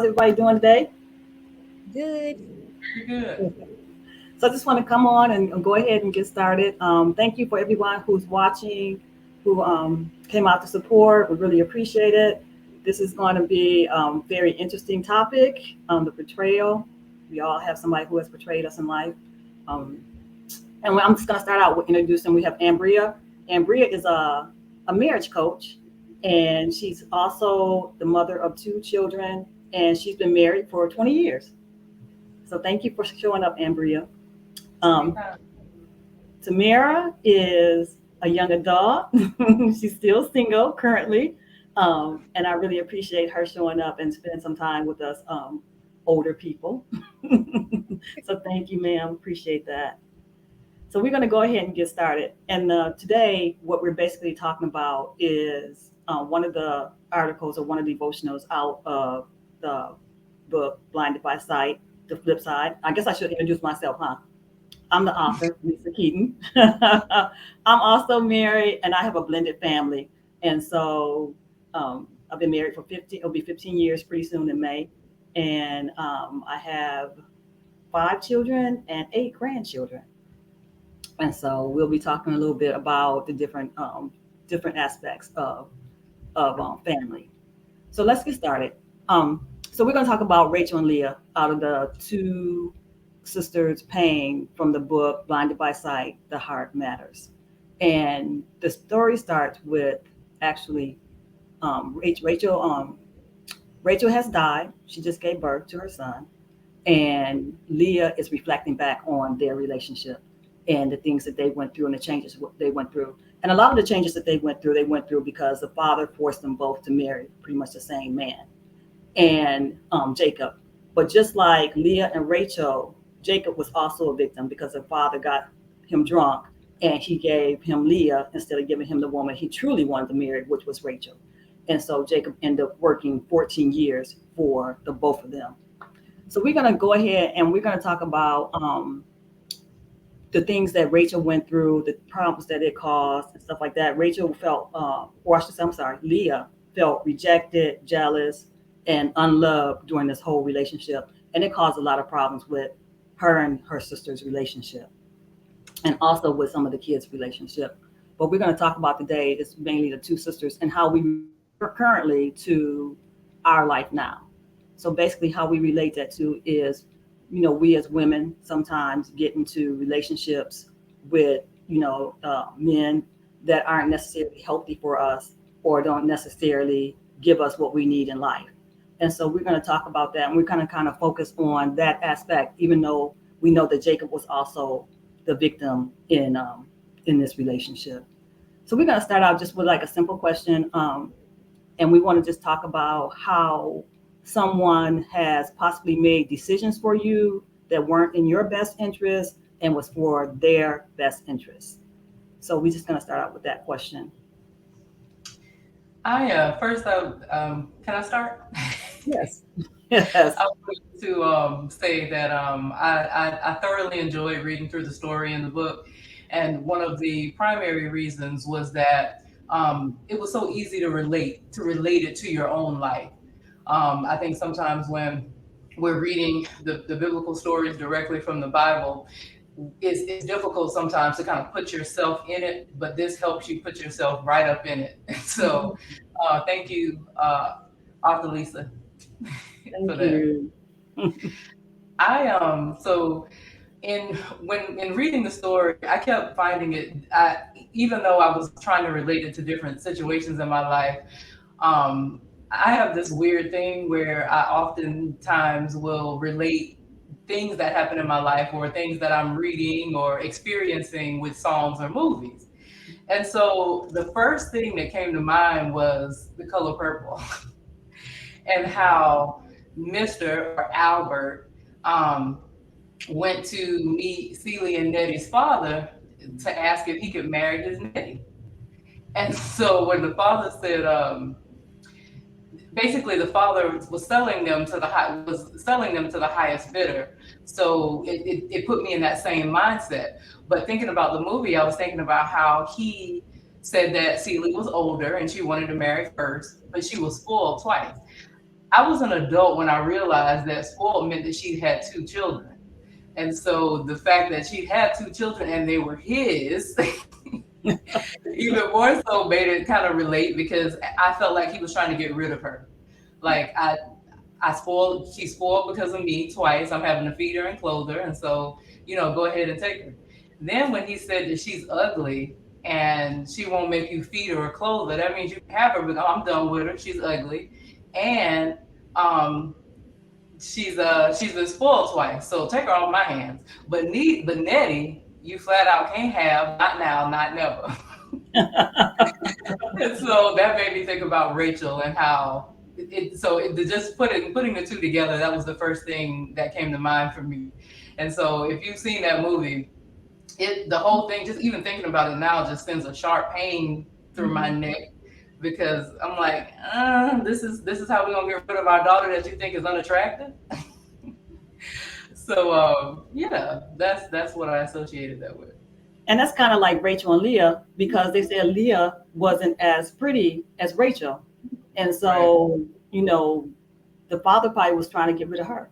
How's everybody doing today? Good. Very good. So I just want to come on and go ahead and get started. Thank you for everyone who's watching, who came out to support. We really appreciate it. This is going to be a very interesting topic, the betrayal. We all have somebody who has betrayed us in life. Um, and I'm just going to start out with introducing. We have Ambria. Ambria is a marriage coach, and she's also the mother of two children, and she's been married for 20 years. So thank you for showing up, Ambria. Um, Tamara is a young adult. She's still single currently. And I really appreciate her showing up and spending some time with us, older people. So thank you, ma'am. Appreciate that. So we're going to go ahead and get started. And today, what we're basically talking about is one of the articles or one of the devotionals out of the book Blinded by Sight, The Flip Side. I guess I should introduce myself, huh? I'm the author, Lisa Keeton. I'm also married and I have a blended family. And so I've been married for 15, it'll be 15 years pretty soon in May. And I have 5 children and 8 grandchildren. And so we'll be talking a little bit about the different aspects of family. So let's get started. Um, so we're going to talk about Rachel and Leah out of the two sisters' pain from the book Blinded by Sight, The Heart Matters. And the story starts with actually Rachel has died. She just gave birth to her son, and Leah is reflecting back on their relationship and the things that they went through and the changes they went through. And a lot of the changes that they went through because the father forced them both to marry pretty much the same man, and Jacob. But just like Leah and Rachel, Jacob was also a victim because the father got him drunk and he gave him Leah instead of giving him the woman he truly wanted to marry, which was Rachel. And so Jacob ended up working 14 years for the both of them. So we're going to go ahead and we're going to talk about the things that Rachel went through, the problems that it caused, and stuff like that. Rachel felt, or I should say, I'm sorry, Leah felt rejected, jealous, and unloved during this whole relationship. And it caused a lot of problems with her and her sister's relationship, and also with some of the kids' relationship. What we're going to talk about today is mainly the two sisters and how we currently to our life now. So basically, how we relate that to is, we as women sometimes get into relationships with, men that aren't necessarily healthy for us or don't necessarily give us what we need in life. And so we're going to talk about that, and we're going to kind of focus on that aspect, even though we know that Jacob was also the victim in this relationship. So we're going to start out just with like a simple question, and we want to just talk about how someone has possibly made decisions for you that weren't in your best interest and was for their best interest. So we're just going to start out with that question. Can I start? Yes. Yes. I want to say that I thoroughly enjoyed reading through the story in the book, and one of the primary reasons was that it was so easy to relate it to your own life. I think sometimes when we're reading the biblical stories directly from the Bible, it's difficult sometimes to kind of put yourself in it, but this helps you put yourself right up in it. So thank you, Author Lisa, for Thank that. you. So in reading the story, I kept finding it. Even though I was trying to relate it to different situations in my life, um, I have this weird thing where I oftentimes will relate things that happen in my life or things that I'm reading or experiencing with songs or movies. And so the first thing that came to mind was The Color Purple and how Mr. or Albert um, went to meet Celie and Nettie's father to ask if he could marry his Nettie. And so when the father said, basically the father was selling them to the highest bidder. So it put me in that same mindset. But thinking about the movie, I was thinking about how he said that Celie was older and she wanted to marry first, but she was spoiled twice. I was an adult when I realized that spoiled meant that she'd had two children. And so the fact that she'd had two children and they were his, even more so made it kind of relate because I felt like he was trying to get rid of her. Like she's spoiled because of me twice. I'm having to feed her and clothe her. And so, go ahead and take her. Then when he said that she's ugly and she won't make you feed her or clothe her, that means you can have her, but I'm done with her. She's ugly. And um she's been spoiled twice, so take her off my hands. But Nettie, you flat out can't have, not now, not never. And so that made me think about Rachel and how just putting the two together, that was the first thing that came to mind for me. And so if you've seen that movie, the whole thing, just even thinking about it now, just sends a sharp pain through my neck because I'm like, this is how we're gonna get rid of our daughter that you think is unattractive. So yeah, that's what I associated that with. And that's kind of like Rachel and Leah because they said Leah wasn't as pretty as Rachel. And Right. so, the father probably was trying to get rid of her.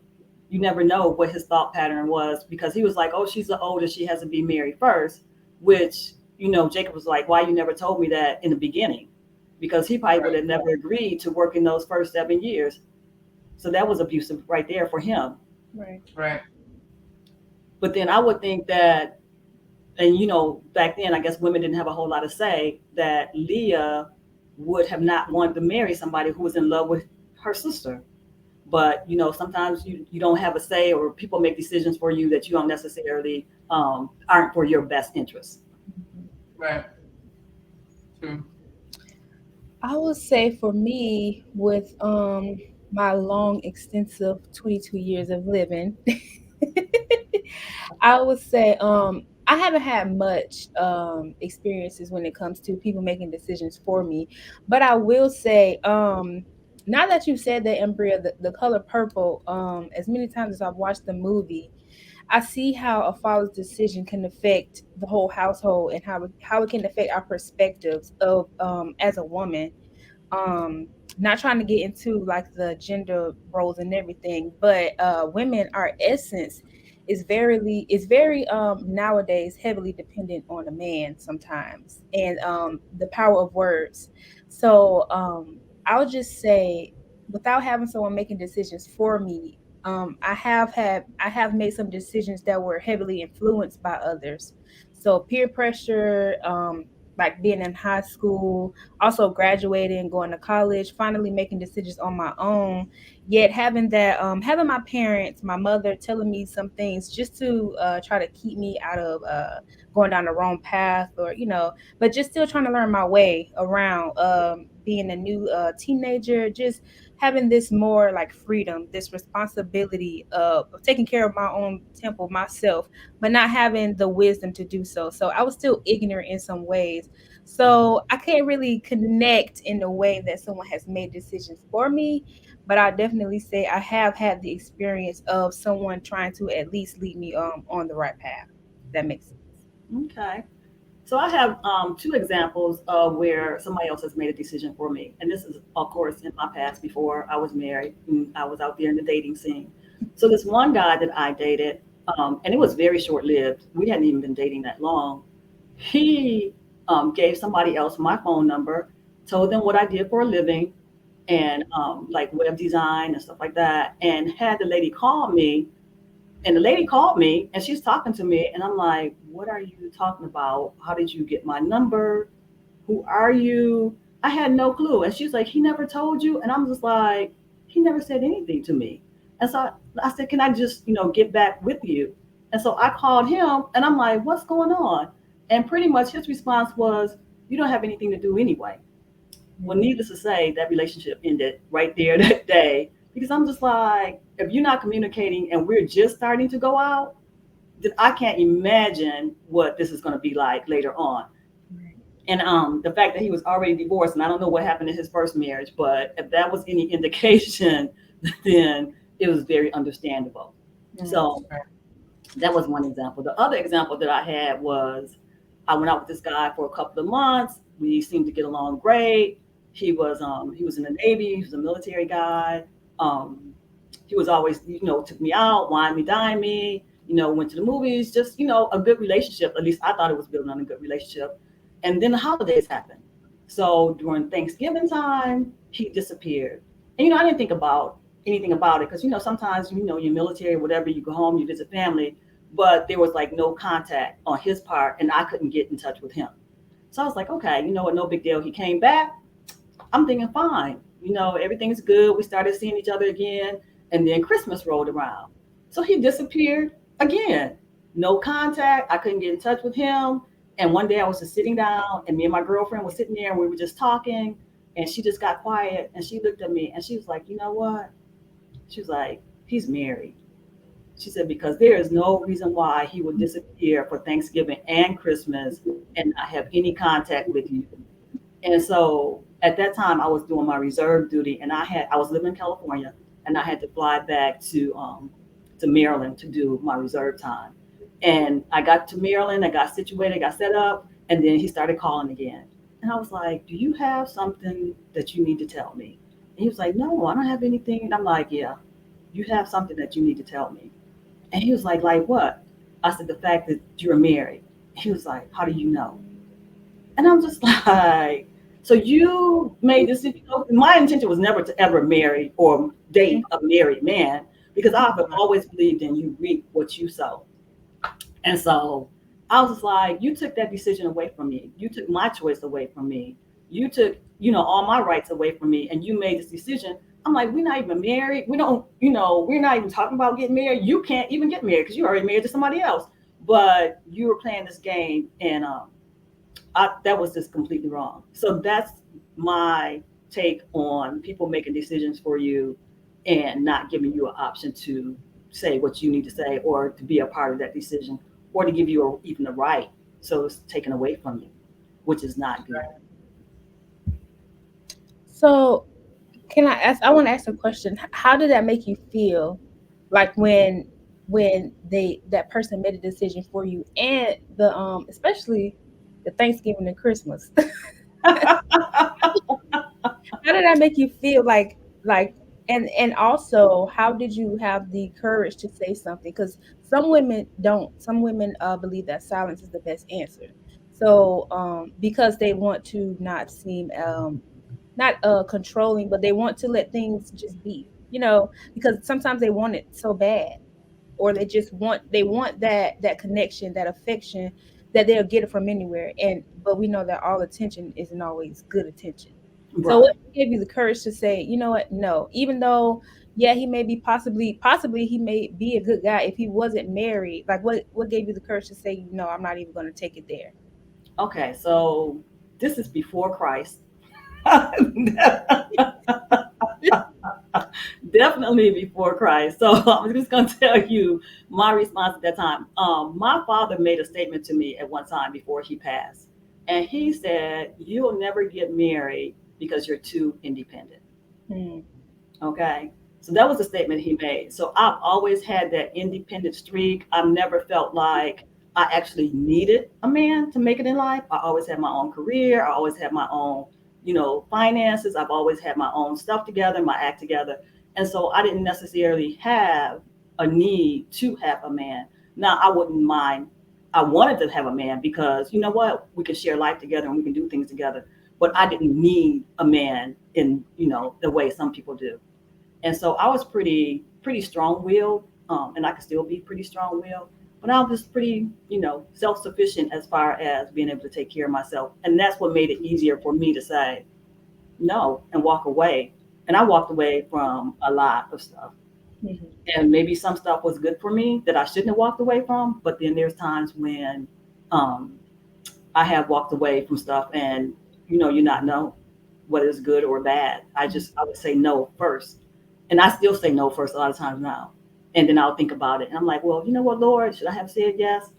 You never know what his thought pattern was because he was like, oh, she's the oldest. She has to be married first, which, Jacob was like, why you never told me that in the beginning? Because he probably would Right. have never agreed to work in those first 7 years. So that was abusive right there for him. Right. Right. But then I would think that, and back then, I guess women didn't have a whole lot to say, that Leah would have not wanted to marry somebody who was in love with her sister. But sometimes you don't have a say, or people make decisions for you that you don't necessarily aren't for your best interest. Right. True. I would say for me, with my long, extensive 22 years of living, I would say I haven't had much experiences when it comes to people making decisions for me, but I will say now that you said that, Ambria, the color purple, as many times as I've watched the movie, I see how a father's decision can affect the whole household and how it can affect our perspectives of as a woman. um Not trying to get into like the gender roles and everything, but women, our essence is very nowadays heavily dependent on a man sometimes, and the power of words. So I'll just say, without having someone making decisions for me, I have made some decisions that were heavily influenced by others. So peer pressure, like being in high school, also graduating, going to college, finally making decisions on my own. Yet having my parents, my mother telling me some things just to try to keep me out of going down the wrong path, or but just still trying to learn my way around. Being a new teenager, just having this more like freedom, this responsibility of taking care of my own temple myself, but not having the wisdom to do so. So I was still ignorant in some ways, so I can't really connect in the way that someone has made decisions for me, but I definitely say I have had the experience of someone trying to at least lead me on the right path. That makes sense. Okay. So I have two examples of where somebody else has made a decision for me. And this is, of course, in my past before I was married and I was out there in the dating scene. So this one guy that I dated, and it was very short lived. We hadn't even been dating that long. He gave somebody else my phone number, told them what I did for a living and like web design and stuff like that, and had the lady call me, and the lady called me and she's talking to me and I'm like, what are you talking about? How did you get my number? Who are you? I had no clue. And she's like, he never told you? And I'm just like, he never said anything to me. And so I said, can I just, get back with you? And so I called him and I'm like, what's going on? And pretty much his response was, you don't have anything to do anyway. Well, needless to say, that relationship ended right there that day because I'm just like, if you're not communicating and we're just starting to go out, then I can't imagine what this is going to be like later on. Right. And the fact that he was already divorced, and I don't know what happened in his first marriage, but if that was any indication, then it was very understandable. Mm. So that was one example. The other example that I had was I went out with this guy for a couple of months. We seemed to get along great. He was in the Navy. He was a military guy. Um, he was always, took me out, wined me, dined me, went to the movies, just, a good relationship. At least I thought it was building on a good relationship. And then the holidays happened. So during Thanksgiving time, he disappeared. And, I didn't think about anything about it because, sometimes, you're military, whatever, you go home, you visit family, but there was like no contact on his part and I couldn't get in touch with him. So I was like, okay, you know what, no big deal. He came back. I'm thinking, fine, everything's good. We started seeing each other again. And then Christmas rolled around. So he disappeared again. No contact. I couldn't get in touch with him. And one day I was just sitting down, and me and my girlfriend was sitting there, and we were just talking. And she just got quiet, and she looked at me, and she was like, you know what? She was like, he's married. She said, because there is no reason why he would disappear for Thanksgiving and Christmas and not have any contact with you. And so at that time, I was doing my reserve duty, and I was living in California, and I had to fly back to Maryland to do my reserve time. And I got to Maryland, I got situated, got set up, and then he started calling again. And I was like, "Do you have something that you need to tell me?" And he was like, "No, I don't have anything." And I'm like, "Yeah, you have something that you need to tell me." And he was like what? I said, "The fact that you're married." He was like, "How do you know?" And I'm just like, so you made this, my intention was never to ever marry or date a married man because I've always believed in you reap what you sow. And so I was just like, you took that decision away from me. You took my choice away from me. You took, all my rights away from me and you made this decision. I'm like, we're not even married. We don't, we're not even talking about getting married. You can't even get married because you're already married to somebody else. But you were playing this game and that was just completely wrong. So that's my take on people making decisions for you and not giving you an option to say what you need to say or to be a part of that decision or to give you even the right. So it's taken away from you, which is not good. So can I ask? I want to ask a question. How did that make you feel? Like when that person made a decision for you, and the especially the Thanksgiving and Christmas. How did that make you feel? Like and also how did you have the courage to say something? Because some women don't. Some women believe that silence is the best answer. So because they want to not seem not controlling, but they want to let things just be, because sometimes they want it so bad, or they want that connection, that affection, that they'll get it from anywhere. And but we know that all attention isn't always good attention. So Right. what gave you the courage to say, you know what, no, even though yeah, he may be possibly he may be a good guy if he wasn't married. Like what gave you the courage to say, no, I'm not even going to take it there? Okay. So this is before Christ. Definitely before Christ. So I'm just going to tell you my response at that time. My father made a statement to me at one time before he passed. And he said, you'll never get married because you're too independent. Hmm. Okay. So that was the statement he made. So I've always had that independent streak. I've never felt like I actually needed a man to make it in life. I always had my own career. I always had my own, finances. I've always had my own stuff together, my act together. And so I didn't necessarily have a need to have a man. Now I wouldn't mind. I wanted to have a man because you know what? We can share life together and we can do things together. But I didn't need a man in, the way some people do. And so I was pretty strong willed, and I could still be pretty strong willed. But I was just pretty, self sufficient as far as being able to take care of myself. And that's what made it easier for me to say no and walk away. And I walked away from a lot of stuff. Hmm. And maybe some stuff was good for me that I shouldn't have walked away from. But then there's times when um, I have walked away from stuff and, you not know whether it's good or bad. I would say no first. And I still say no first a lot of times now. And then I'll think about it. And I'm like, well, you know what, Lord, should I have said yes?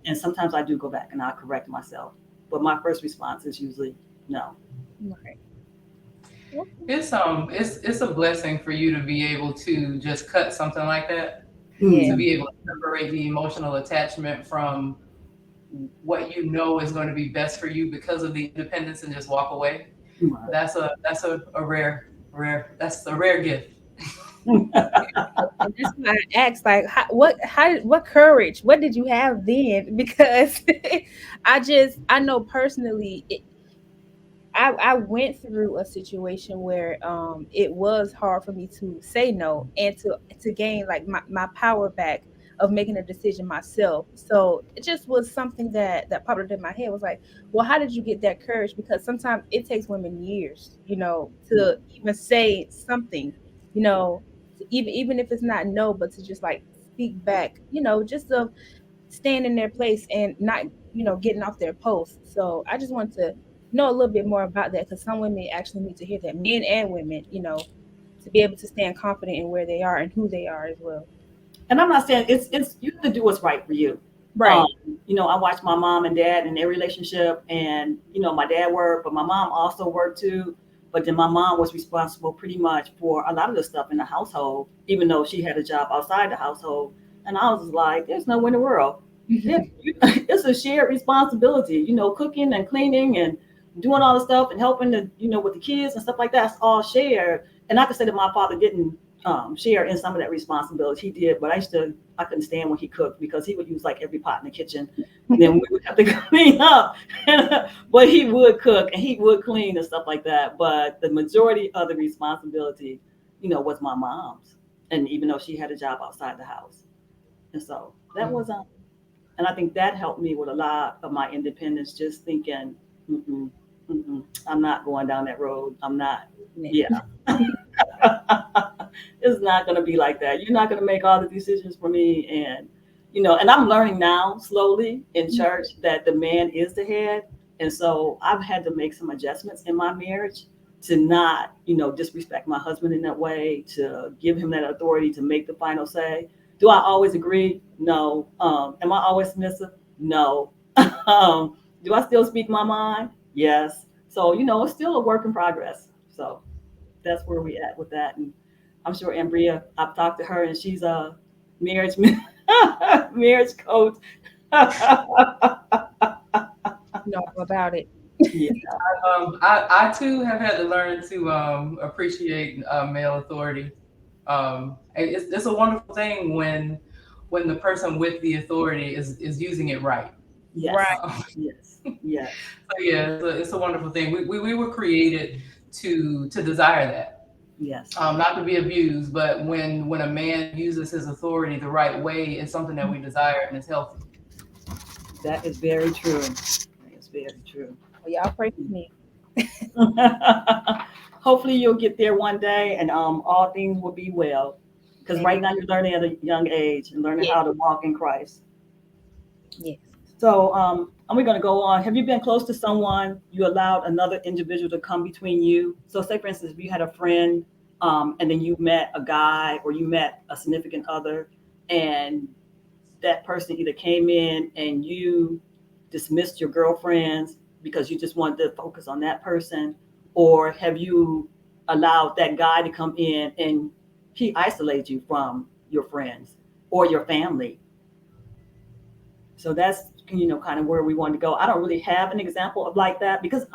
And sometimes I do go back and I'll correct myself. But my first response is usually no. Right. Okay. It's a blessing for you to be able to just cut something like that, Yeah. to Mm, be able to separate the emotional attachment from what you know is going to be best for you because of the independence and just walk away. right. That's a rare that's a rare gift. And that's why I asked, like, what courage, what did you have then? Because I know personally, I went through a situation where it was hard for me to say no and to gain like my power back of making a decision myself. So it just was something that popped up in my head, was like, well, how did you get that courage? Because sometimes it takes women years, Yeah. to even say something, you know, even if it's not no, but to just like speak back, just to stand in their place and not, getting off their post. So I just want to know a little bit more about that, because some women actually need to hear that, men and women, to be able to stand confident in where they are and who they are as well. And I'm not saying it's you have to do what's right for you. Um, Right. I watched my mom and dad and their relationship, and my dad worked, but my mom also worked too. But then my mom was responsible pretty much for a lot of the stuff in the household, even though she had a job outside the household. And I was like, there's no way in the world. It's a shared responsibility, cooking and cleaning and doing all the stuff and helping with the kids and stuff like that. It's all shared. And not to say that my father didn't share in some of that responsibility. He did, but I couldn't stand when he cooked because he would use like every pot in the kitchen. Then we would have to clean up. But he would cook and he would clean and stuff like that. But the majority of the responsibility, was my mom's. And even though she had a job outside the house. And so that was, and I think that helped me with a lot of my independence, just thinking, mm-mm, mm-mm, I'm not going down that road. I'm not, yeah. It's not going to be like that. You're not going to make all the decisions for me. And I'm learning now slowly in church that the man is the head. And so I've had to make some adjustments in my marriage to not, disrespect my husband in that way, to give him that authority to make the final say. Do I always agree? No. Am I always submissive? No. Do I still speak my mind? Yes. So, it's still a work in progress. So that's where we at with that. And I'm sure Ambria, I've talked to her and she's a marriage marriage coach. Know all about it. Yeah. I too have had to learn to appreciate male authority. And it's a wonderful thing when the person with the authority is using it right. Yes. Right. Yes. Yes. So yeah, it's a wonderful thing. We were created to desire that, Yes. not to be abused, but when a man uses his authority the right way, it's something that we desire and it's healthy. That is very true. That is very true. Well, y'all pray for me. Hopefully you'll get there one day and all things will be well. Because right Amen. now you're learning at a young age and learning Yeah. how to walk in Christ. Yes. So, and we're going to go on. Have you been close to someone you allowed another individual to come between you? So, say for instance, if you had a friend, and then you met a guy or you met a significant other, and that person either came in and you dismissed your girlfriends because you just wanted to focus on that person, or have you allowed that guy to come in and he isolated you from your friends or your family? So that's kind of where we want to go. I don't really have an example of like that because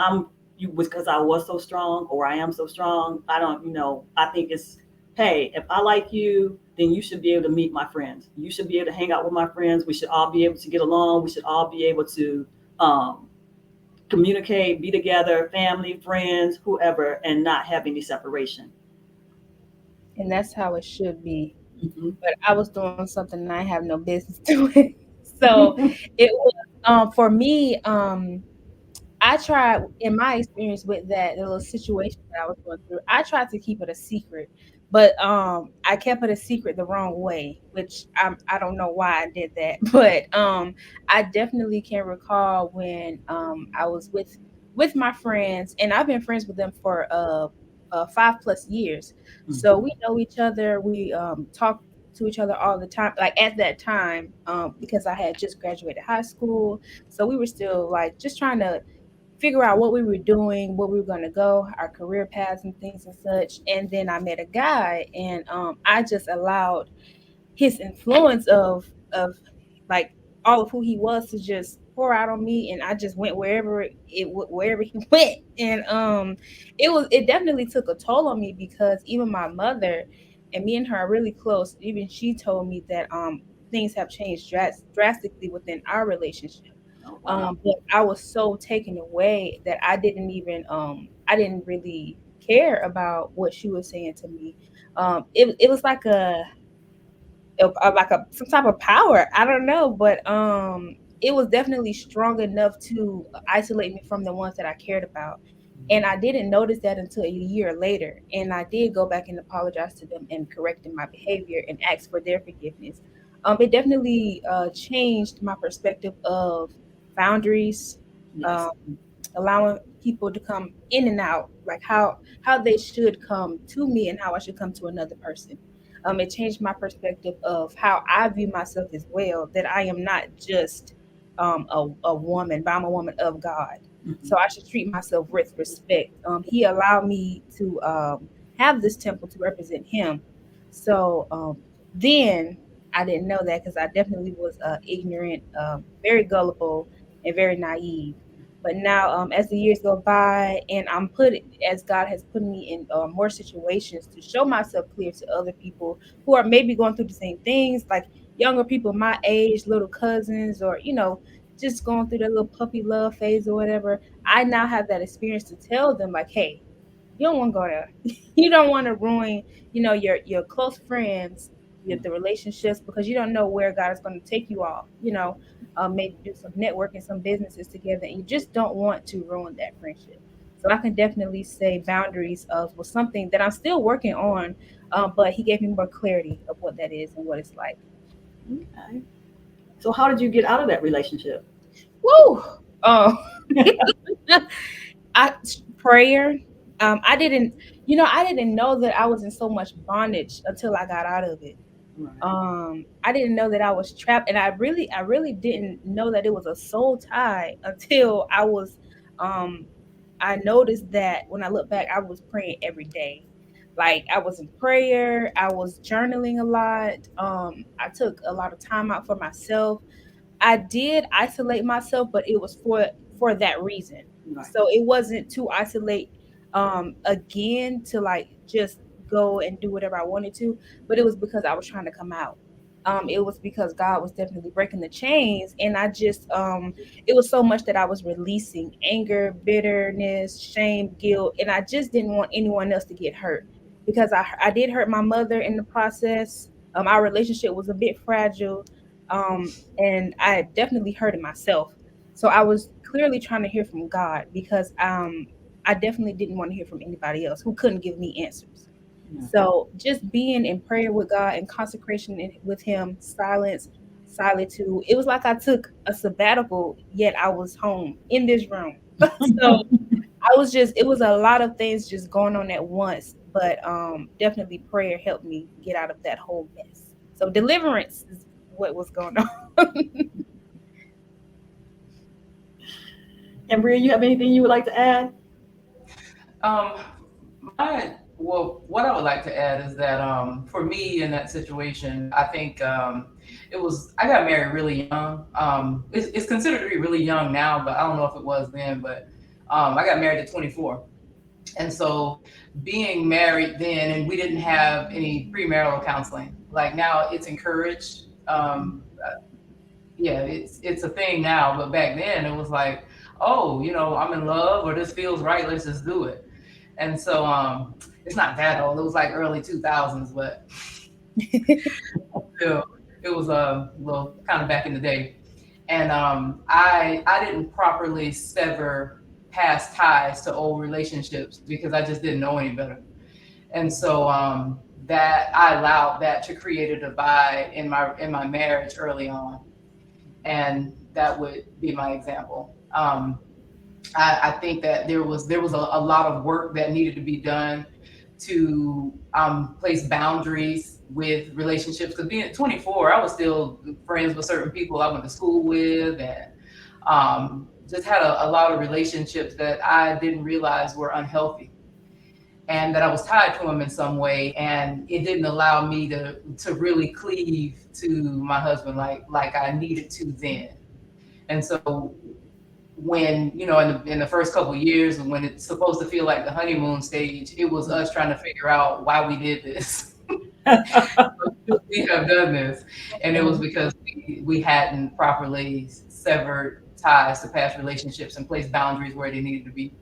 because I was so strong or I am so strong. I don't, I think it's, hey, if I like you, then you should be able to meet my friends. You should be able to hang out with my friends. We should all be able to get along. We should all be able to um, communicate, be together, family, friends, whoever, and not have any separation. And that's how it should be. Hmm. But I was doing something I have no business doing. So it was, for me, I tried, in my experience with that little situation that I was going through, I tried to keep it a secret, but I kept it a secret the wrong way, which I don't know why I did that. But I definitely can recall when I was with my friends, and I've been friends with them for 5 plus years. So we know each other. We talk to each other all the time. Like at that time, because I had just graduated high school, so we were still like just trying to figure out what we were doing, where we were going to go, our career paths and things and such. And then I met a guy, and I just allowed his influence of like all of who he was to just pour out on me, and I just went wherever he went. And it definitely took a toll on me, because even my mother, and me and her are really close. Even she told me that things have changed drastically within our relationship. Oh, wow. But I was so taken away that I didn't really care about what she was saying to me. It was like like a some type of power. I don't know, but it was definitely strong enough to isolate me from the ones that I cared about. And I didn't notice that until a year later. And I did go back and apologize to them and corrected my behavior and ask for their forgiveness. It definitely changed my perspective of boundaries, Yes. um, allowing people to come in and out, like how they should come to me and how I should come to another person. It changed my perspective of how I view myself as well. That I am not just a woman, but I'm a woman of God. Mhm. So I should treat myself with respect. He allowed me to have this temple to represent Him. So then I didn't know that because I definitely was ignorant, very gullible, and very naive. But now, as the years go by, and as God has put me in more situations to show myself clear to other people who are maybe going through the same things, like younger people my age, little cousins, or just going through their little puppy love phase or whatever. I now have that experience to tell them, like, hey, you don't want to go there. You don't want to ruin, your close friends, the relationships, because you don't know where God is going to take you all. Maybe do some networking, some businesses together, and you just don't want to ruin that friendship. So I can definitely say boundaries of was something that I'm still working on, but He gave me more clarity of what that is and what it's like. Okay. So how did you get out of that relationship? Woo! Oh, I prayer. I didn't know that I was in so much bondage until I got out of it. Right. I didn't know that I was trapped, and I really didn't know that it was a soul tie until um, I noticed that when I look back, I was praying every day. Like I was in prayer, I was journaling a lot. I took a lot of time out for myself. I did isolate myself, but it was for that reason. Right. So it wasn't to isolate again to like just go and do whatever I wanted to, but it was because I was trying to come out. It was because God was definitely breaking the chains, and I just it was so much that I was releasing anger, bitterness, shame, guilt, and I just didn't want anyone else to get hurt because I did hurt my mother in the process. Our relationship was a bit fragile, and I definitely hurted myself. So I was clearly trying to hear from God because I definitely didn't want to hear from anybody else who couldn't give me answers. Yeah. So just being in prayer with God and consecration with Him, silence, solitude. It was like I took a sabbatical, yet I was home in this room. So it was a lot of things just going on at once. But definitely prayer helped me get out of that whole mess. So deliverance is what was going on. Ambria, you have anything you would like to add? Um, what I would like to add is that for me in that situation, I think I got married really young. It's considered to be really young now, but I don't know if it was then. But I got married at 24, and so being married then, and we didn't have any premarital counseling. Like now, it's encouraged. Yeah, it's a thing now, but back then it was like, oh, I'm in love or this feels right, let's just do it. And so it's not that old. It was like early 2000s, but still, it was well, kind of back in the day. And I didn't properly sever past ties to old relationships because I just didn't know any better. And so that I allowed that to create a divide in my marriage early on, and that would be my example. I think that there was a lot of work that needed to be done to place boundaries with relationships. Because being at 24, I was still friends with certain people I went to school with, and just had a lot of relationships that I didn't realize were unhealthy, and that I was tied to them in some way, and it didn't allow me to really cleave to my husband like I needed to then. And so when in the first couple of years, when it's supposed to feel like the honeymoon stage, it was us trying to figure out why we did this. We have done this, and it was Mhm. because we hadn't properly severed ties to past relationships and placed boundaries where they needed to be.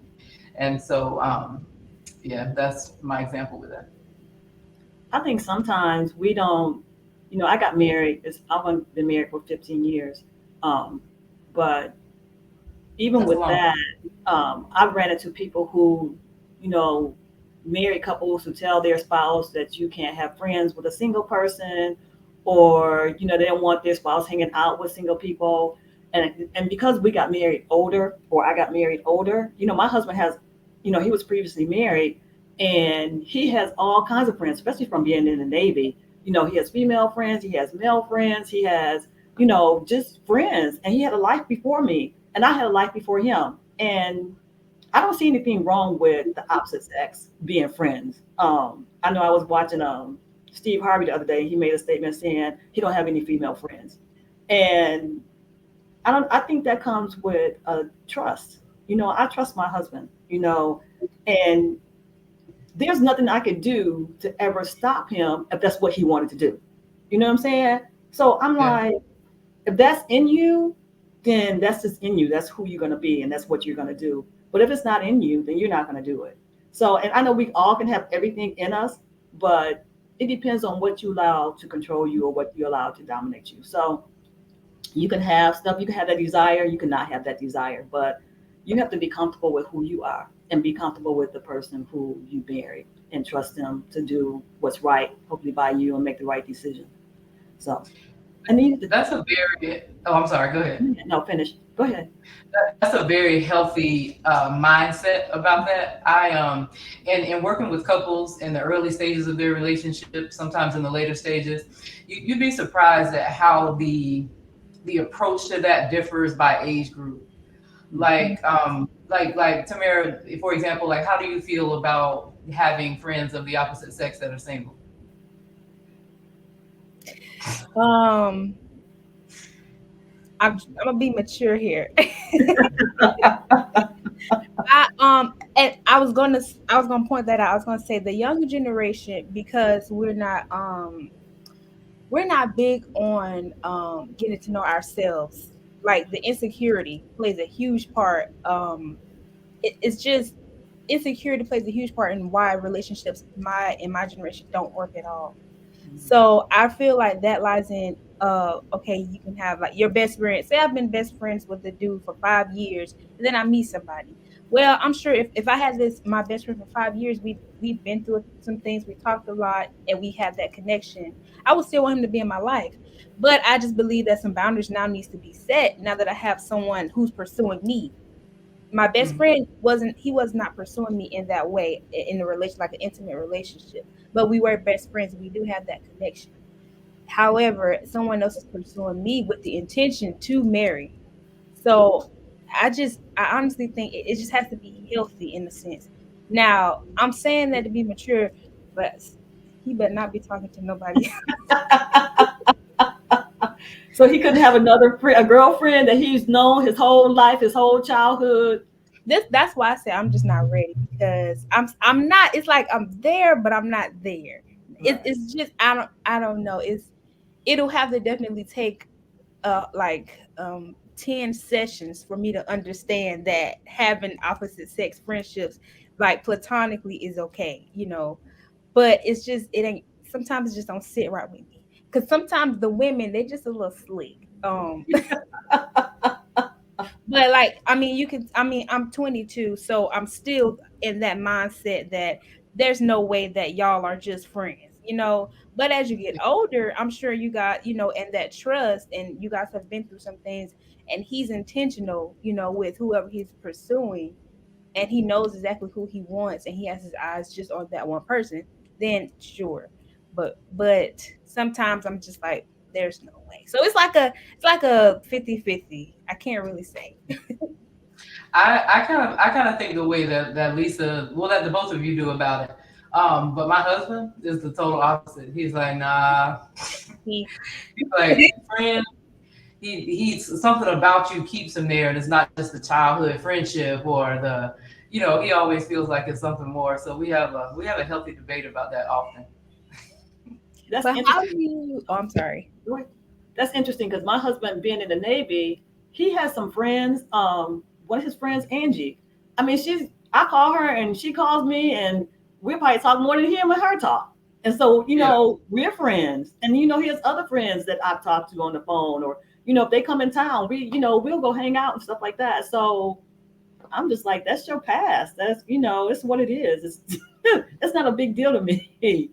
And so, yeah, that's my example with that. I think sometimes we don't, I got married. I've been married for 15 years. Um, but even That's a with long that, time. I've ran into people who, you know, married couples who tell their spouse that you can't have friends with a single person, or they don't want their spouse hanging out with single people. And because we got married older, or I got married older, my husband has, he was previously married, and he has all kinds of friends, especially from being in the Navy. He has female friends, he has male friends, he has just friends. And he had a life before me, and I had a life before him. And I don't see anything wrong with the opposite sex being friends. I know I was watching Steve Harvey the other day. He made a statement saying he don't have any female friends, and I think that comes with trust. I trust my husband. And there's nothing I could do to ever stop him if that's what he wanted to do. You know what I'm saying? So I'm Yeah. like, if that's in you, then that's just in you. That's who you're going to be, and that's what you're going to do. But if it's not in you, then you're not going to do it. So, and I know we all can have everything in us, but it depends on what you allow to control you or what you allow to dominate you. So, you can have stuff, you can have that desire, you cannot have that desire, but you have to be comfortable with who you are and be comfortable with the person who you marry and trust them to do what's right, hopefully by you, and make the right decision. So, and then you have to, That's a very, oh, I'm sorry, go ahead. no, finish. Go ahead. That's a very healthy mindset about that. In working with couples in the early stages of their relationship, sometimes in the later stages, you'd be surprised at how the approach to that differs by age group. Mhm. Like Tamara, for example, like how do you feel about having friends of the opposite sex that are single? Um, I'm gonna be mature here. And I was gonna point that out. I was gonna say the younger generation, because we're not big on getting to know ourselves. Like the insecurity plays a huge part. It's just insecurity plays a huge part in why relationships in my generation don't work at all. So I feel like that lies in okay, you can have like your best friend. Say I've been best friends with the dude for 5 years, and then I meet somebody. Well, I'm sure if I had this my best friend for 5 years, we've been through some things, we talked a lot, and we have that connection. I would still want him to be in my life. But I just believe that some boundaries now needs to be set now that I have someone who's pursuing me. My best Mm. friend he was not pursuing me in that way, in a relation, like an intimate relationship, but we were best friends, we do have that connection. However, someone else is pursuing me with the intention to marry. So I honestly think it just has to be healthy in a sense. Now I'm saying that to be mature, but he better not be talking to nobody. So he couldn't have a girlfriend that he's known his whole life, his whole childhood. That's why I say I'm just not ready, because I'm not. It's like I'm there, but I'm not there. Right. It's just I don't know. It'll have to definitely take like 10 sessions for me to understand that having opposite sex friendships like platonically is okay, but it ain't, sometimes it just don't sit right with me, because sometimes the women, they just a little slick. But like, I mean, I'm 22, so I'm still in that mindset that there's no way that y'all are just friends. But as you get older, I'm sure you got, and that trust, and you guys have been through some things, and he's intentional, with whoever he's pursuing, and he knows exactly who he wants, and he has his eyes just on that one person, then sure. But sometimes I'm just like, there's no way. So it's like a 50-50. I can't really say. I kind of think the way that Lisa, well, that the both of you do about it. But my husband is the total opposite. He's like, nah. He He's like, friend. He's something about you keeps him there, and it's not just the childhood friendship or he always feels like it's something more. So we have a healthy debate about that often. That's But how do interesting. you? Oh, I'm sorry. Right. That's interesting because my husband, being in the Navy, he has some friends. One of his friends, Angie. I mean, she's. I call her and she calls me, and we probably talk more than him and her talk. And so, Yeah. we're friends. And he has other friends that I've talked to on the phone, or if they come in town, we'll go hang out and stuff like that. So I'm just like, that's your past. That's it's what it is. It's it's not a big deal to me.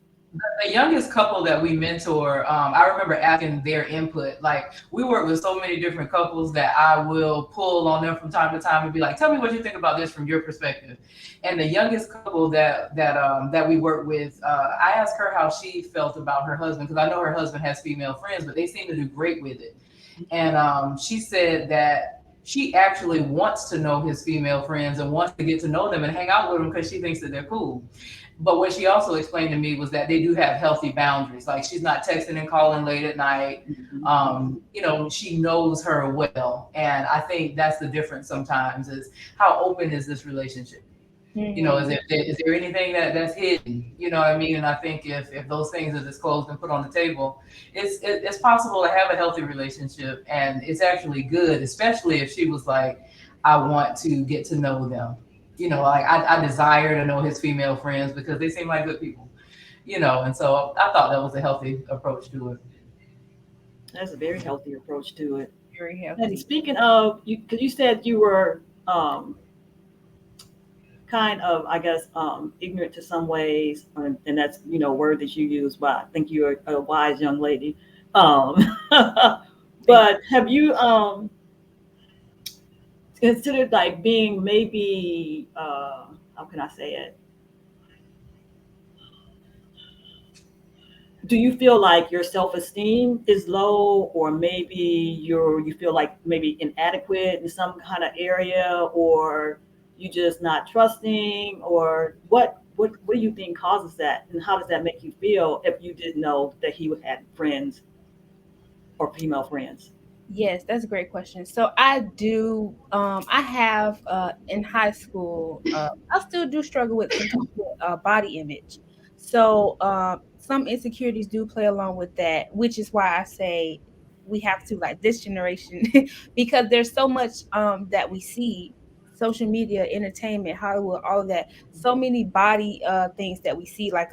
The youngest couple that we mentor, I remember asking their input. Like, we work with so many different couples that I will pull on them from time to time and be like, "Tell me what you think about this from your perspective." And the youngest couple that we work with, I asked her how she felt about her husband, because I know her husband has female friends, but they seem to do great with it. And she said that she actually wants to know his female friends and wants to get to know them and hang out with them because she thinks that they're cool. But what she also explained to me was that they do have healthy boundaries. Like, she's not texting and calling late at night. She knows her well. And I think that's the difference sometimes, is how open is this relationship? Hmm. Is there anything that's hidden? You know what I mean? And I think if those things are disclosed and put on the table, it's possible to have a healthy relationship, and it's actually good, especially if she was like, I want to get to know them. Like, I desire to know his female friends because they seem like good people. And so I thought that was a healthy approach to it. That's a very healthy approach to it. Very And healthy. speaking of, because you said you were kind of, I guess, ignorant to some ways, and that's a word that you use. But I think you're a wise young lady. Um, Thank you. but have you considered like being maybe how can I say it? Do you feel like your self-esteem is low, or maybe you feel like maybe inadequate in some kind of area, or you just not trusting, or what do you think causes that, and how does that make you feel if you didn't know that he would have friends or female friends? Yes, that's a great question. So I do I have in high school I still do struggle with sometimes with body image. So some insecurities do play along with that, which is why I say we have to, like, this generation, because there's so much that we see, social media, entertainment, Hollywood, all of that. So many body things that we see, like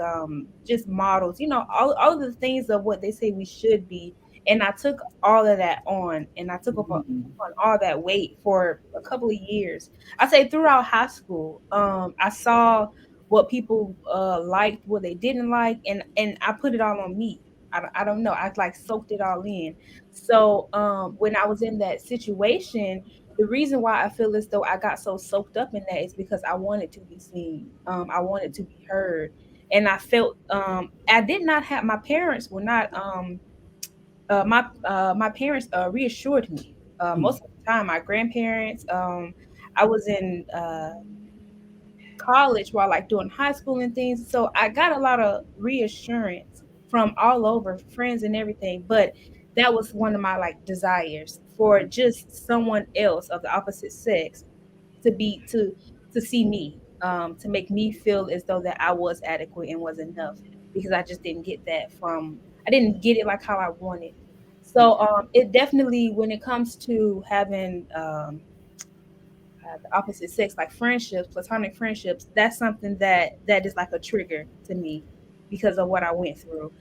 just models, all of the things of what they say we should be. And I took all of that on, and I took up Mhm. on all that weight for a couple of years. I say throughout high school, I saw what people liked, what they didn't like, and I put it all on me. I don't know. I like soaked it all in. So when I was in that situation, the reason why I feel as though I got so soaked up in that is because I wanted to be seen. I wanted to be heard, and I felt I did not have, my parents were not my parents reassured me most of the time. My grandparents. I was in college while, like, doing high school and things, so I got a lot of reassurance from all over, friends and everything. But that was one of my, like, desires, for just someone else of the opposite sex to be to see me, to make me feel as though that I was adequate and was enough, because I just didn't get that from, I didn't get it like how I wanted. So it definitely, when it comes to having the opposite sex, like friendships, platonic friendships, that's something that is like a trigger to me because of what I went through.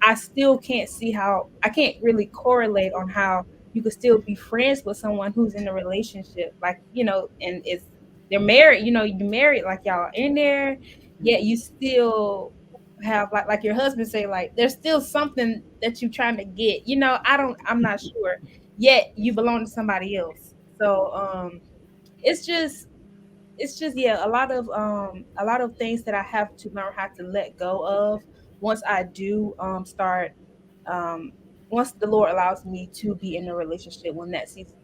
I still can't see how, I can't really correlate on how you could still be friends with someone who's in a relationship, like, and it's, they're married, you're married, like y'all are in there, yet you still have, like your husband say, like there's still something that you're trying to get. I'm not sure. Yet you belong to somebody else. So it's just yeah, a lot of things that I have to learn how to let go of once I do start um once the Lord allows me to be in a relationship, when that season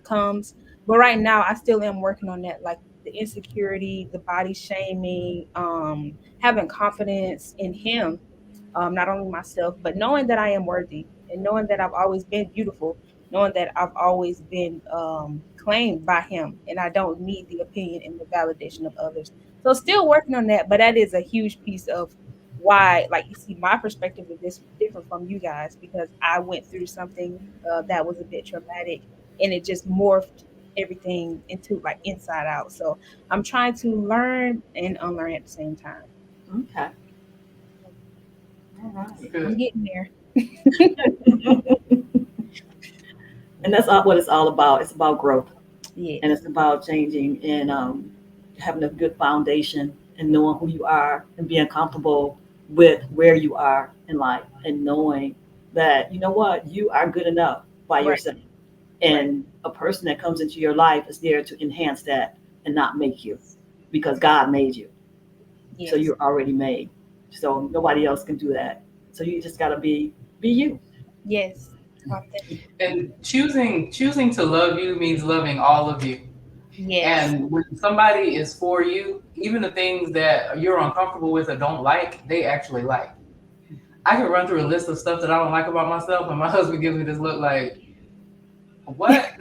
comes. But right now I still am working on that, like the insecurity, the body shaming, having confidence in him, not only myself, but knowing that I am worthy, and knowing that I've always been beautiful, knowing that I've always been claimed by him, and I don't need the opinion and the validation of others. So still working on that, but that is a huge piece of why, like, you see my perspective of this different from you guys, because I went through something that was a bit traumatic, and it just morphed everything into like inside out. So I'm trying to learn and unlearn at the same time. Okay. All I'm Good. getting there. right. And that's what it's all about. It's about growth, and Yes. it's about changing and having a good foundation and knowing who you are and being comfortable with where you are in life and knowing that you know what you are good enough by Right. yourself. Right. And a person that comes into your life is there to enhance that and not make you, because God made you. So Yes. you're already made. So nobody else can do that. So you just gotta be you. Yes. Authentic. And choosing to love you means loving all of you. Yes. And when somebody is for you, even the things that you're uncomfortable with or don't like, they actually like. I can run through a list of stuff that I don't like about myself, and my husband gives me this look like, "What?"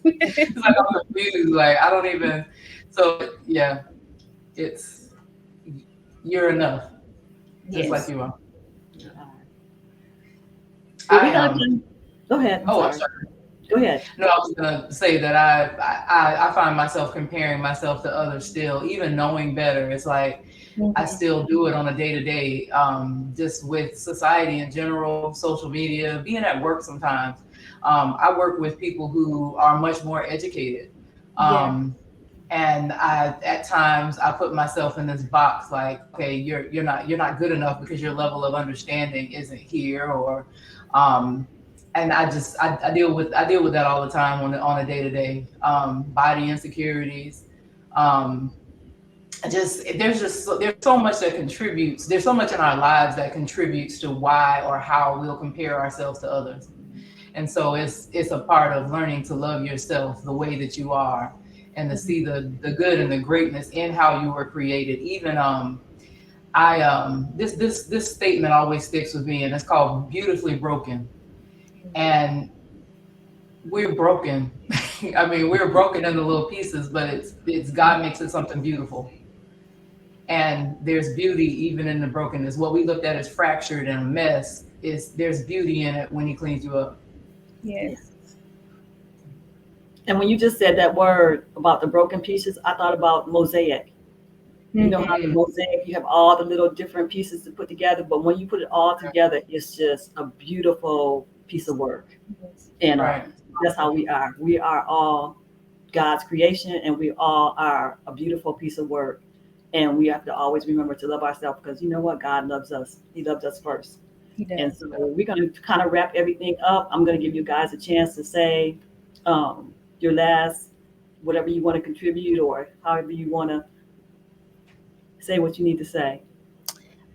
It's like I'm confused. Like I don't even. So yeah, it's you're enough, just like Yes. you are. Well, we're I gonna am. go ahead. I'm Oh, I'm sorry. sorry. Go ahead. No, I was gonna say that I find myself comparing myself to others still, even knowing better. It's like I Hmm. still do it on a day to day, just with society in general, social media, being at work sometimes. I work with people who are much more educated. Yeah. Um, and I at times I put myself in this box like, okay, you're not good enough because your level of understanding isn't here, or um, and I deal with that all the time on a day to day, body insecurities. Um, there's so much that contributes. There's so much in our lives that contributes to why or how we'll compare ourselves to others. And so it's a part of learning to love yourself the way that you are, and to see the good and the greatness in how you were created. Even I this statement always sticks with me, and it's called beautifully broken. And we're broken. I mean, we're broken into little pieces, but it's God makes it something beautiful. And there's beauty even in the brokenness. What we looked at as fractured and a mess is there's beauty in it when he cleans you up. Yeah. Yes. And when you just said that word about the broken pieces, I thought about mosaic. You know how the Mm, mosaic, you have all the little different pieces to put together, but when you put it all together, it's just a beautiful piece of work. Yes. And right. that's how we are. We are all God's creation, and we all are a beautiful piece of work. And we have to always remember to love ourselves, because you know what? God loves us. He loved us first. He And does. so we're going to kind of wrap everything up. I'm going to give you guys a chance to say your last, whatever you want to contribute, or however you want to say what you need to say.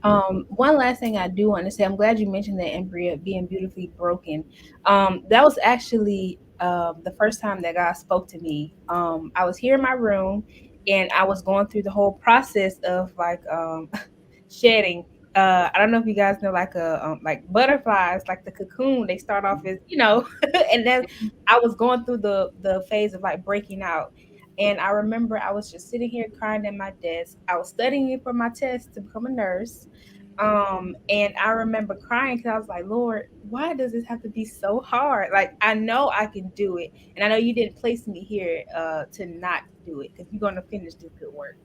One last thing I do want to say, I'm glad you mentioned that, Ambria, being beautifully broken. That was actually the first time that God spoke to me. I was here in my room, and I was going through the whole process of like shedding. I don't know if you guys know, like butterflies, like the cocoon. They start off as, and then I was going through the phase of like breaking out. And I remember I was just sitting here crying at my desk. I was studying for my test to become a nurse. And I remember crying because I was like, Lord, why does this have to be so hard? Like, I know I can do it, and I know you didn't place me here to not do it, because you're gonna finish this good work.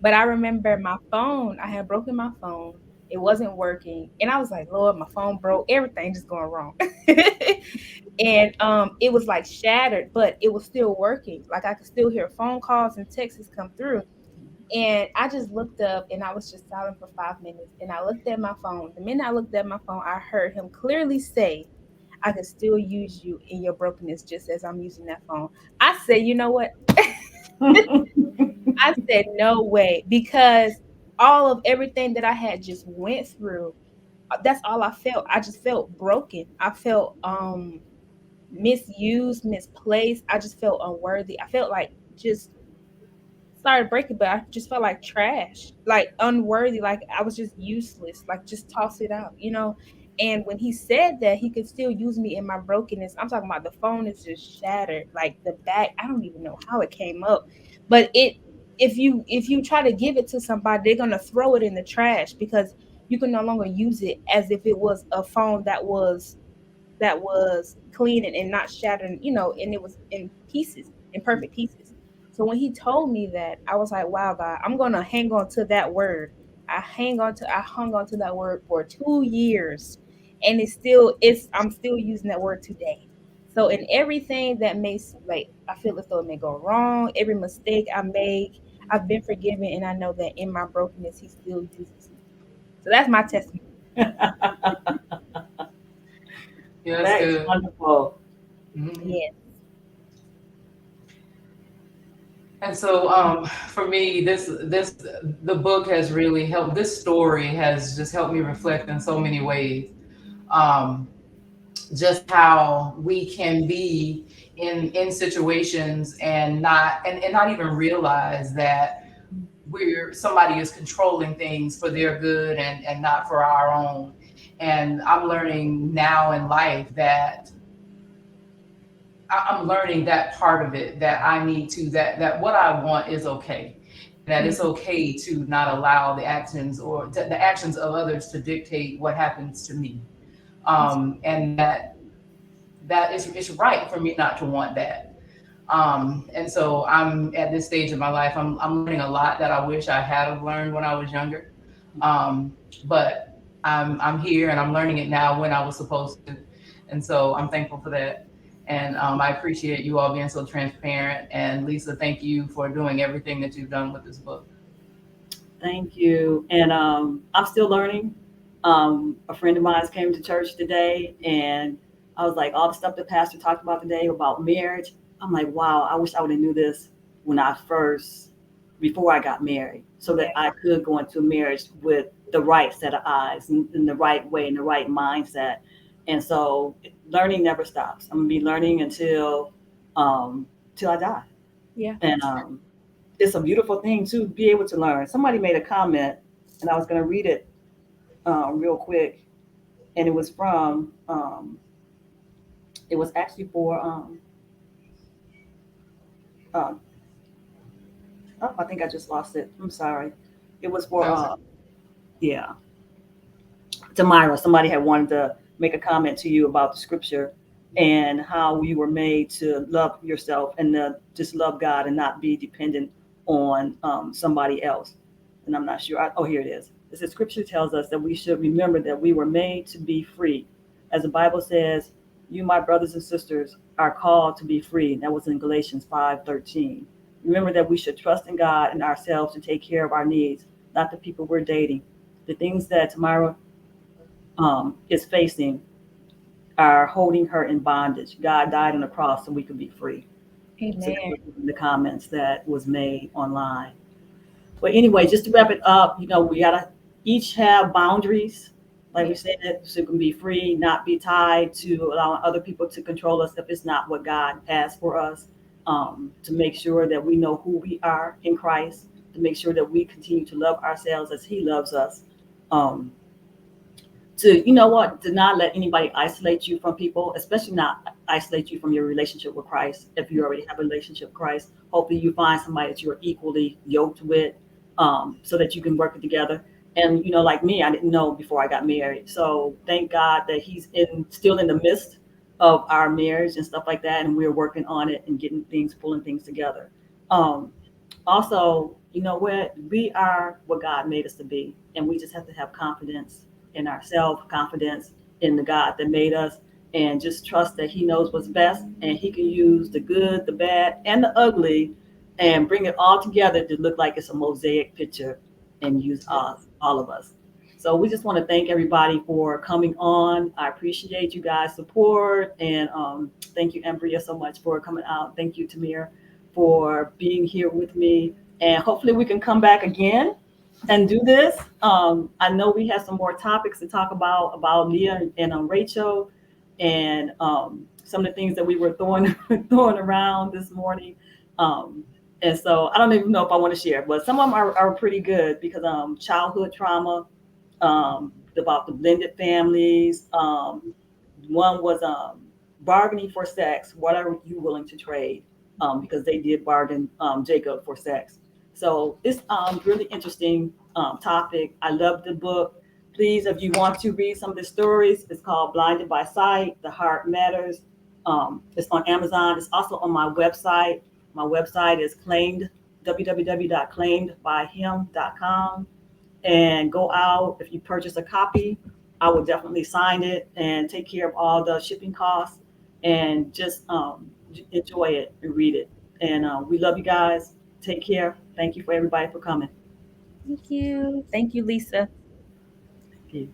But I remember my phone, I had broken my phone. It wasn't working. And I was like, Lord, my phone broke, everything just going wrong. And it was like shattered, but it was still working. Like I could still hear phone calls and texts come through. And I just looked up, and I was just silent for 5 minutes. And I looked at my phone. The minute I looked at my phone, I heard him clearly say, I can still use you in your brokenness just as I'm using that phone. I said, you know what? I said, no way, because all of everything that I had just went through, that's all I felt. I just felt broken. I felt misused, misplaced. I just felt unworthy. I felt like just started breaking, but I just felt like trash, like unworthy, like I was just useless, like just toss it out. And when he said that he could still use me in my brokenness, I'm talking about the phone is just shattered, like the back, I don't even know how it came up, but if you try to give it to somebody, they're gonna throw it in the trash, because you can no longer use it as if it was a phone that was clean and not shattered, and it was in pieces, in perfect pieces. So when he told me that, I was like, wow, God, I'm gonna hang on to that word. I hung on to that word for 2 years, and I'm still using that word today. So in everything that makes, like, I feel as though it may go wrong, every mistake I make, I've been forgiven, and I know that in my brokenness, He still uses me. So that's my testimony. Yeah, that's That is good. wonderful. Mhm. Yeah. And so, for me, the book has really helped. This story has just helped me reflect in so many ways. Um, just how we can be in situations and not even realize that we're somebody is controlling things for their good and not for our own. And I'm learning now in life that I'm learning that part of it, that I need to, that what I want is okay, and that it's okay to not allow the actions or the actions of others to dictate what happens to me. And that it's right for me not to want that. And so I'm at this stage of my life. I'm learning a lot that I wish I had have learned when I was younger. But I'm here and I'm learning it now when I was supposed to, and so I'm thankful for that. And I appreciate you all being so transparent. And Lisa, thank you for doing everything that you've done with this book. Thank you. And I'm still learning. A friend of mine came to church today, and I was like, all the stuff the pastor talked about today about marriage. I'm like, wow, I wish I would have knew this when I first, before I got married, so that I could go into marriage with the right set of eyes and in the right way, in the right mindset. And so learning never stops. I'm gonna be learning till I die. Yeah. And it's a beautiful thing to be able to learn. Somebody made a comment, and I was going to read it real quick, and it was actually for, uh, oh, I think I just lost it. I'm sorry. It was for, That was yeah, Tamara. Somebody had wanted to make a comment to you about the scripture and how you were made to love yourself and just love God and not be dependent on somebody else. And I'm not sure. Oh, here it is. It says Scripture tells us that we should remember that we were made to be free. As the Bible says, you, my brothers and sisters, are called to be free. That was in Galatians 5:13. Remember that we should trust in God and ourselves to take care of our needs, not the people we're dating. The things that Tamara is facing are holding her in bondage. God died on the cross so we could be free. So that Amen. was in the comments that was made online. But anyway, just to wrap it up, we gotta each have boundaries, like we Yeah. said, so we can be free, not be tied to allowing other people to control us if it's not what God has for us. To make sure that we know who we are in Christ, to make sure that we continue to love ourselves as He loves us. Um, to to not let anybody isolate you from people, especially not isolate you from your relationship with Christ. If you already have a relationship with Christ, hopefully you find somebody that you're equally yoked with, so that you can work it together. And like me, I didn't know before I got married, so thank God that He's still in the midst of our marriage and stuff like that, and we're working on it and pulling things together. um, Also, what we are, what God made us to be, and we just have to have confidence in ourselves, confidence in the God that made us, and just trust that He knows what's best, and He can use the good, the bad, and the ugly, and bring it all together to look like it's a mosaic picture, and use yeah. all of us. So we just want to thank everybody for coming on. I appreciate you guys' support, and thank you, Ambria, so much for coming out. Thank you, Tamir, for being here with me. And hopefully we can come back again and do this. I know we have some more topics to talk about Leah and Rachel, and some of the things that we were throwing throwing around this morning. Um, and so I don't even know if I want to share, but some of them are pretty good because childhood trauma, about the blended families. One was bargaining for sex. What are you willing to trade? Because they did bargain Jacob for sex. So it's really interesting topic. I love the book, Please, if you want to read some of the stories, it's called Blinded by Sight, The Heart Matters. It's on Amazon. It's also on my website. My website is claimed, www.claimedbyhim.com. And go out. If you purchase a copy, I will definitely sign it and take care of all the shipping costs, and just enjoy it and read it. And we love you guys. Take care. Thank you for everybody for coming. Thank you. Thank you, Lisa. Thank you.